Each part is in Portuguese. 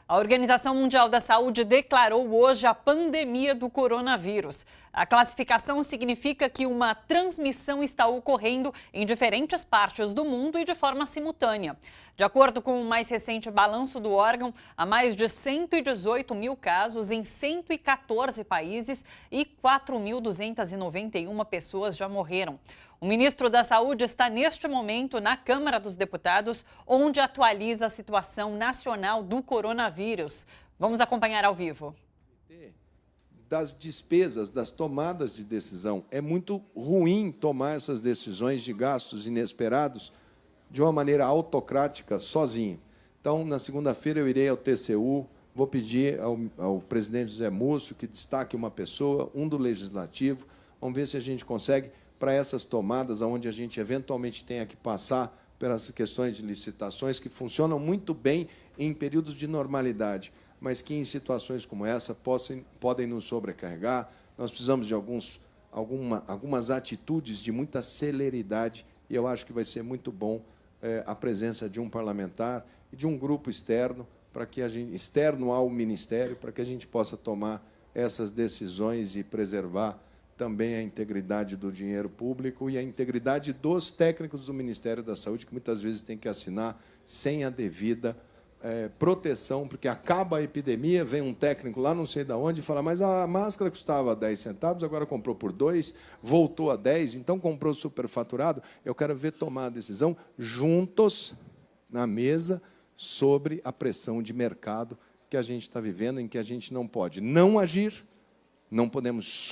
A Organização Mundial da Saúde declarou hoje a pandemia do coronavírus. A classificação significa que uma transmissão está ocorrendo em diferentes partes do mundo e de forma simultânea. De acordo com o mais recente balanço do órgão, há mais de 118 mil casos em 114 países e 4.291 pessoas já morreram. O ministro da Saúde está neste momento na Câmara dos Deputados, onde atualiza a situação nacional do coronavírus. Vamos acompanhar ao vivo. Das despesas, das tomadas de decisão. É muito ruim tomar essas decisões de gastos inesperados de uma maneira autocrática, sozinho. Então, na segunda-feira, eu irei ao TCU, vou pedir ao presidente José Múcio que destaque uma pessoa, um do Legislativo, vamos ver se a gente consegue, para essas tomadas, onde a gente eventualmente tenha que passar pelas questões de licitações, que funcionam muito bem em períodos de normalidade, mas que em situações como essa podem nos sobrecarregar. Nós precisamos de algumas atitudes de muita celeridade, e eu acho que vai ser muito bom a presença de um parlamentar e de um grupo externo, externo ao Ministério, para que a gente possa tomar essas decisões e preservar também a integridade do dinheiro público e a integridade dos técnicos do Ministério da Saúde, que muitas vezes têm que assinar sem a devida proteção, porque acaba a epidemia, vem um técnico lá não sei de onde e fala, mas a máscara custava 10 centavos, agora comprou por 2, voltou a 10, então comprou superfaturado. Eu quero ver tomar a decisão juntos, na mesa, sobre a pressão de mercado que a gente está vivendo, em que a gente não pode não agir, não podemos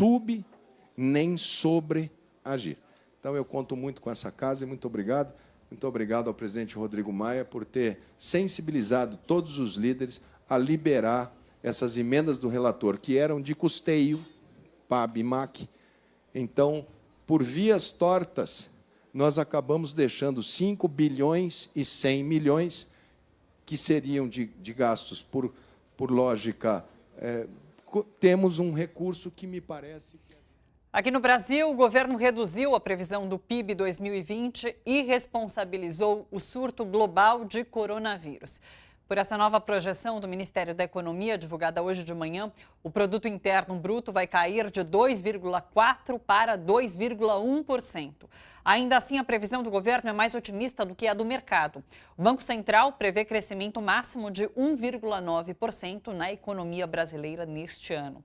nem sobreagir. Então, eu conto muito com essa casa e muito obrigado. Muito obrigado ao presidente Rodrigo Maia por ter sensibilizado todos os líderes a liberar essas emendas do relator, que eram de custeio, PAB e MAC. Então, por vias tortas, nós acabamos deixando 5 bilhões e 100 milhões, que seriam de gastos por lógica. Temos um recurso que me parece que... Aqui no Brasil, o governo reduziu a previsão do PIB 2020 e responsabilizou o surto global de coronavírus. Por essa nova projeção do Ministério da Economia, divulgada hoje de manhã, o Produto Interno Bruto vai cair de 2,4% para 2,1%. Ainda assim, a previsão do governo é mais otimista do que a do mercado. O Banco Central prevê crescimento máximo de 1,9% na economia brasileira neste ano.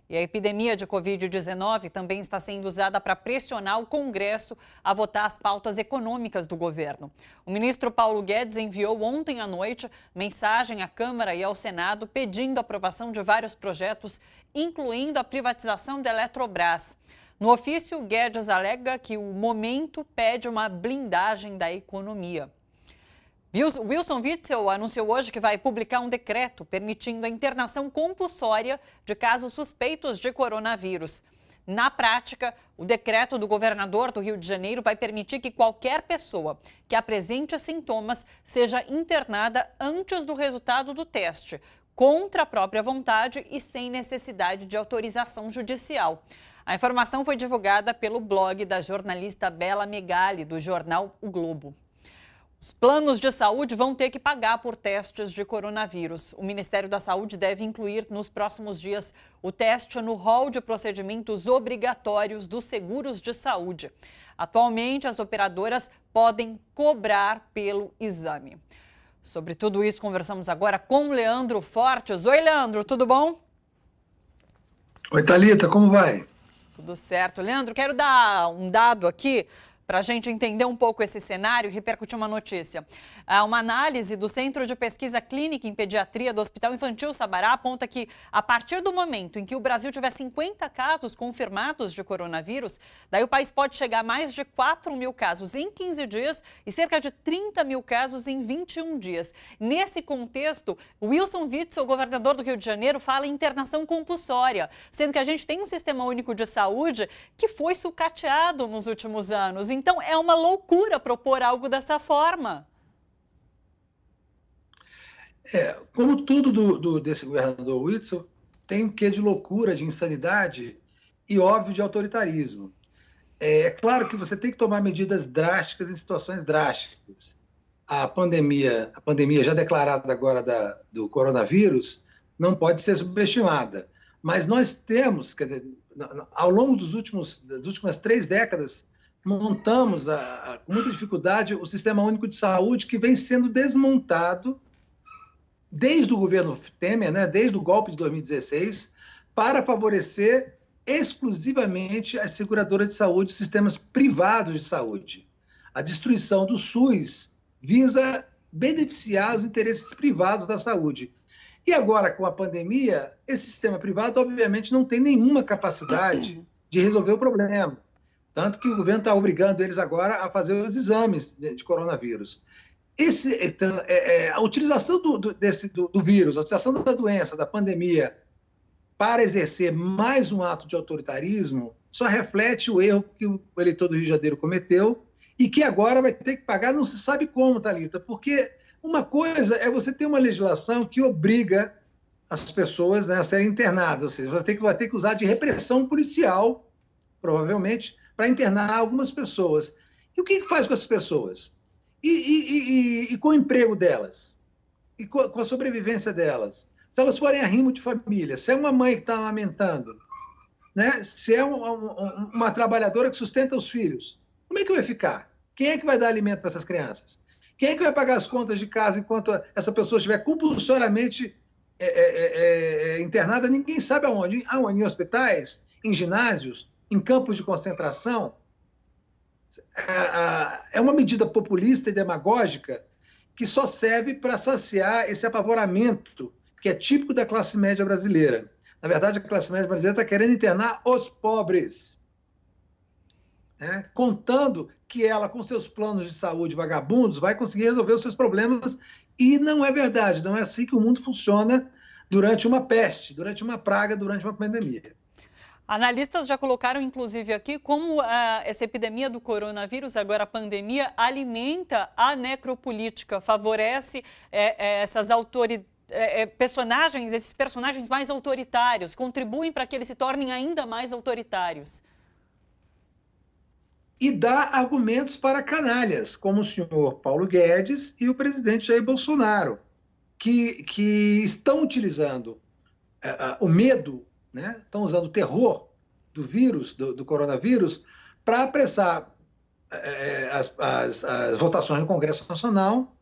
E a epidemia de Covid-19 também está sendo usada para pressionar o Congresso a votar as pautas econômicas do governo. O ministro Paulo Guedes enviou ontem à noite mensagem à Câmara e ao Senado pedindo a aprovação de vários projetos, incluindo a privatização da Eletrobras. No ofício, Guedes alega que o momento pede uma blindagem da economia. Wilson Witzel anunciou hoje que vai publicar um decreto permitindo a internação compulsória de casos suspeitos de coronavírus. Na prática, o decreto do governador do Rio de Janeiro vai permitir que qualquer pessoa que apresente sintomas seja internada antes do resultado do teste, contra a própria vontade e sem necessidade de autorização judicial. A informação foi divulgada pelo blog da jornalista Bela Megali, do jornal O Globo. Os planos de saúde vão ter que pagar por testes de coronavírus. O Ministério da Saúde deve incluir nos próximos dias o teste no rol de procedimentos obrigatórios dos seguros de saúde. Atualmente, as operadoras podem cobrar pelo exame. Sobre tudo isso, conversamos agora com Leandro Fortes. Oi, Leandro, tudo bom? Oi, Thalita, como vai? Tudo certo. Leandro, quero dar um dado aqui para a gente entender um pouco esse cenário e repercutir uma notícia. Uma análise do Centro de Pesquisa Clínica em Pediatria do Hospital Infantil Sabará aponta que, a partir do momento em que o Brasil tiver 50 casos confirmados de coronavírus, daí o país pode chegar a mais de 4 mil casos em 15 dias e cerca de 30 mil casos em 21 dias. Nesse contexto, Wilson Witzel, governador do Rio de Janeiro, fala em internação compulsória, sendo que a gente tem um sistema único de saúde que foi sucateado nos últimos anos. Então, é uma loucura propor algo dessa forma. Como tudo desse governador Witzel, tem um quê de loucura, de insanidade e, óbvio, de autoritarismo. É claro que você tem que tomar medidas drásticas em situações drásticas. a pandemia já declarada agora do coronavírus não pode ser subestimada. Mas nós temos, quer dizer, ao longo das últimas 3 décadas, montamos com muita dificuldade o Sistema Único de Saúde, que vem sendo desmontado desde o governo Temer, né, desde o golpe de 2016, para favorecer exclusivamente as seguradoras de saúde, os sistemas privados de saúde. A destruição do SUS visa beneficiar os interesses privados da saúde. E agora, com a pandemia, esse sistema privado, obviamente, não tem nenhuma capacidade de resolver o problema. Tanto que o governo está obrigando eles agora a fazer os exames de coronavírus. A utilização do vírus, a utilização da doença, da pandemia, para exercer mais um ato de autoritarismo, só reflete o erro que o eleitor do Rio de Janeiro cometeu e que agora vai ter que pagar, não se sabe como, Thalita, porque uma coisa é você ter uma legislação que obriga as pessoas, né, a serem internadas, ou seja, vai ter que usar de repressão policial, provavelmente, para internar algumas pessoas. E o que faz com essas pessoas? E com o emprego delas? E com a sobrevivência delas? Se elas forem arrimo de família, se é uma mãe que está amamentando, né? Se é uma trabalhadora que sustenta os filhos, como é que vai ficar? Quem é que vai dar alimento para essas crianças? Quem é que vai pagar as contas de casa enquanto essa pessoa estiver compulsoriamente internada? Ninguém sabe aonde. Aonde? Em hospitais? Em ginásios? Em campos de concentração? É uma medida populista e demagógica que só serve para saciar esse apavoramento que é típico da classe média brasileira. Na verdade, a classe média brasileira está querendo internar os pobres, né? Contando que ela, com seus planos de saúde vagabundos, vai conseguir resolver os seus problemas. E não é verdade, não é assim que o mundo funciona durante uma peste, durante uma praga, durante uma pandemia. Analistas já colocaram, inclusive, aqui como essa epidemia do coronavírus, agora a pandemia, alimenta a necropolítica, favorece essas esses personagens mais autoritários, contribuem para que eles se tornem ainda mais autoritários. E dá argumentos para canalhas, como o senhor Paulo Guedes e o presidente Jair Bolsonaro, que estão utilizando o medo, né? Estão usando o terror do vírus, do coronavírus, para apressar as votações no Congresso Nacional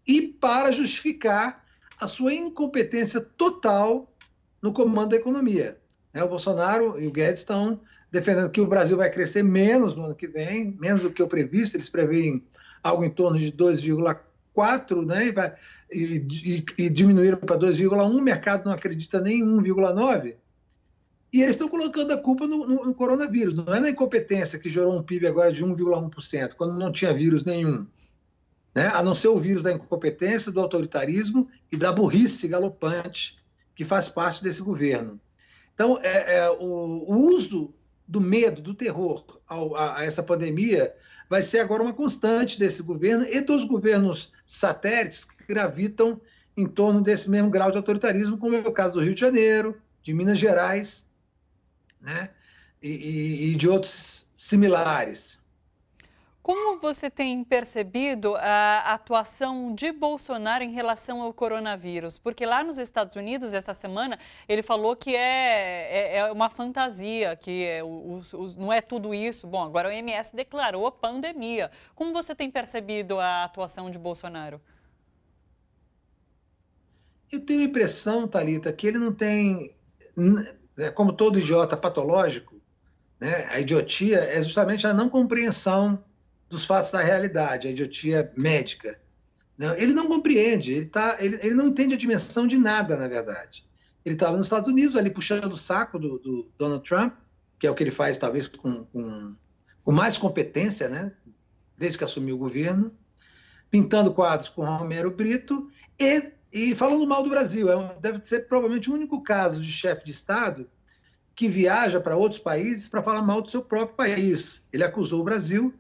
e para justificar a sua incompetência total no comando da economia. O Bolsonaro e o Guedes estão defendendo que o Brasil vai crescer menos no ano que vem, menos do que o previsto. Eles preveem algo em torno de 2,4, né? E diminuíram para 2,1, o mercado não acredita nem em 1,9. E eles estão colocando a culpa no coronavírus. Não é na incompetência que gerou um PIB agora de 1,1%, quando não tinha vírus nenhum. Né? A não ser o vírus da incompetência, do autoritarismo e da burrice galopante que faz parte desse governo. Então, o uso do medo, do terror a essa pandemia vai ser agora uma constante desse governo e dos governos satélites que gravitam em torno desse mesmo grau de autoritarismo, como é o caso do Rio de Janeiro, de Minas Gerais, né? E de outros similares. Como você tem percebido a atuação de Bolsonaro em relação ao coronavírus? Porque lá nos Estados Unidos, essa semana, ele falou que é uma fantasia, que não é tudo isso. Bom, agora a OMS declarou pandemia. Como você tem percebido a atuação de Bolsonaro? Eu tenho a impressão, Thalita, que ele não tem, como todo idiota patológico, né, a idiotia é justamente a não compreensão dos fatos da realidade, a idiotia médica. Ele não compreende, ele não entende a dimensão de nada, na verdade. Ele estava nos Estados Unidos, ali puxando o saco do Donald Trump, que é o que ele faz, talvez, com mais competência, né, desde que assumiu o governo, pintando quadros com Romero Brito e falando mal do Brasil. Deve ser, provavelmente, o único caso de chefe de Estado que viaja para outros países para falar mal do seu próprio país. Ele acusou o Brasil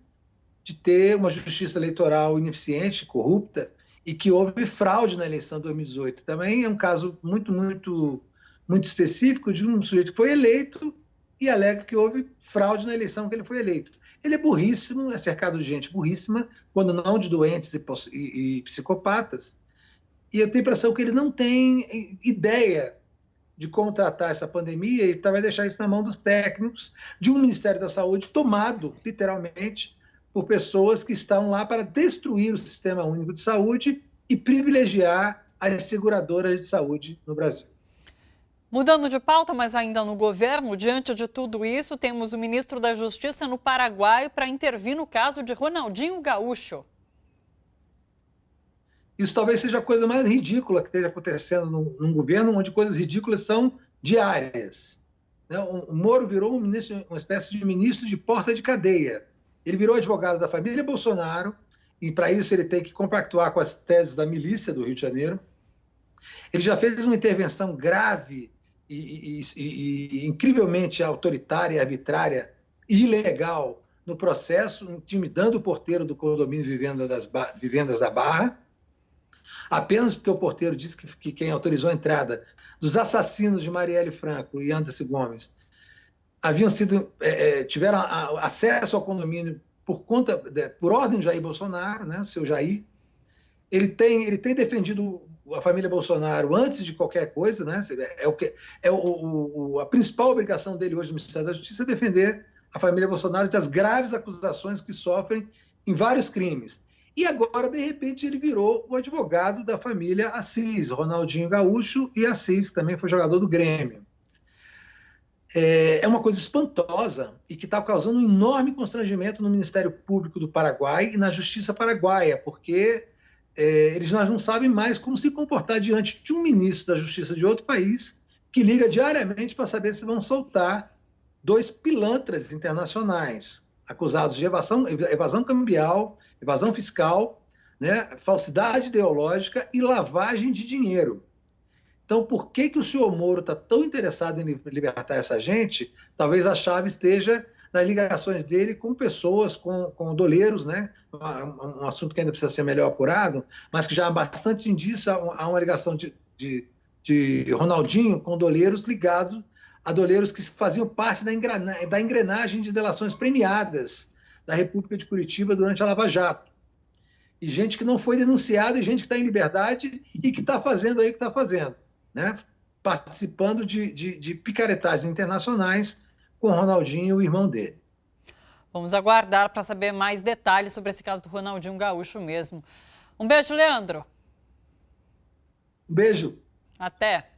de ter uma justiça eleitoral ineficiente, corrupta, e que houve fraude na eleição de 2018. Também é um caso muito, muito, muito específico de um sujeito que foi eleito e alega que houve fraude na eleição que ele foi eleito. Ele é burríssimo, é cercado de gente burríssima, quando não de doentes e psicopatas, e eu tenho a impressão que ele não tem ideia de como tratar essa pandemia e vai deixar isso na mão dos técnicos de um Ministério da Saúde tomado, literalmente, por pessoas que estão lá para destruir o Sistema Único de Saúde e privilegiar as seguradoras de saúde no Brasil. Mudando de pauta, mas ainda no governo, diante de tudo isso, temos o ministro da Justiça no Paraguai para intervir no caso de Ronaldinho Gaúcho. Isso talvez seja a coisa mais ridícula que esteja acontecendo num governo onde coisas ridículas são diárias. O Moro virou uma espécie de ministro de porta de cadeia. Ele virou advogado da família Bolsonaro, e para isso ele tem que compactuar com as teses da milícia do Rio de Janeiro. Ele já fez uma intervenção grave e incrivelmente autoritária, arbitrária e ilegal no processo, intimidando o porteiro do condomínio Vivendas da Barra, apenas porque o porteiro disse que quem autorizou a entrada dos assassinos de Marielle Franco e Anderson Gomes tiveram acesso ao condomínio por ordem de Jair Bolsonaro, né, seu Jair. Ele tem defendido a família Bolsonaro antes de qualquer coisa, né? A principal obrigação dele hoje no Ministério da Justiça é defender a família Bolsonaro das graves acusações que sofrem em vários crimes. E agora, de repente, ele virou o advogado da família Assis, Ronaldinho Gaúcho e Assis, que também foi jogador do Grêmio. É uma coisa espantosa e que está causando um enorme constrangimento no Ministério Público do Paraguai e na Justiça paraguaia, porque eles não sabem mais como se comportar diante de um ministro da Justiça de outro país que liga diariamente para saber se vão soltar 2 pilantras internacionais acusados de evasão cambial, evasão fiscal, né, falsidade ideológica e lavagem de dinheiro. Então, por que o senhor Moro está tão interessado em libertar essa gente? Talvez a chave esteja nas ligações dele com pessoas, com doleiros, né? Um assunto que ainda precisa ser melhor apurado, mas que já há bastante indício, há uma ligação de Ronaldinho com doleiros ligados a doleiros que faziam parte da engrenagem de delações premiadas da República de Curitiba durante a Lava Jato. E gente que não foi denunciada, e gente que está em liberdade e que está fazendo aí o que está fazendo, né? Participando de picaretagens internacionais com o Ronaldinho e o irmão dele. Vamos aguardar para saber mais detalhes sobre esse caso do Ronaldinho Gaúcho mesmo. Um beijo, Leandro. Um beijo. Até.